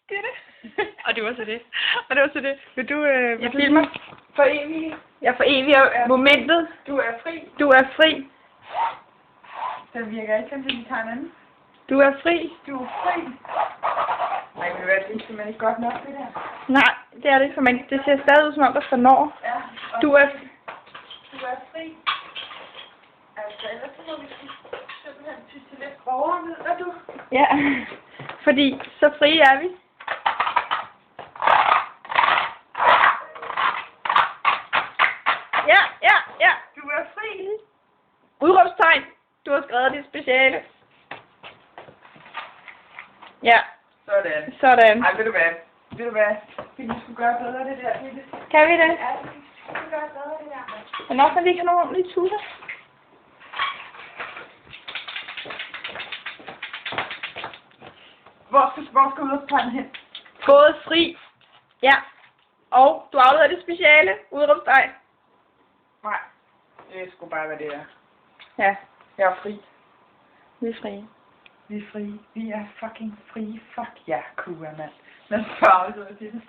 Det er det. Og det var så det. Og det var så det. Vil du... Jeg filmer. For evigt. Jeg foreviger momentet. Du er fri. Du er fri. Den virker ikke, som vi tager en anden. Du er fri. Du er fri. Nej, men det er simpelthen ikke godt nok, det der. Nej, det er det ikke, for man, det ser stadig ud som om, der står når. Ja. Du er... Du er fri. Altså, ellers så må vi simpelthen tyde til lidt grovere midler, du. Ja, fordi så frie er vi. Ja, ja, ja. Du er fri. Udråbstegn. Du har skrevet dit speciale. Ja, Sådan. sådan. Ej, ved du hvad? Ved du hvad? Vi skulle gøre bedre det der, Lille. Kan vi det? Ja, vi skulle gøre bedre det der. Men også når vi ikke har nogen ordentlige tutter. Hvor skal udråbstegnen hen? Gået fri. Ja. Og du afleverer det speciale. Udråbstegn. Nej. Det skulle bare være det der. Ja, Jeg er fri. vi er frie. Vi er frie. Vi er fucking frie. Fuck ja, Kua, mand. Lad os bare afslutte det.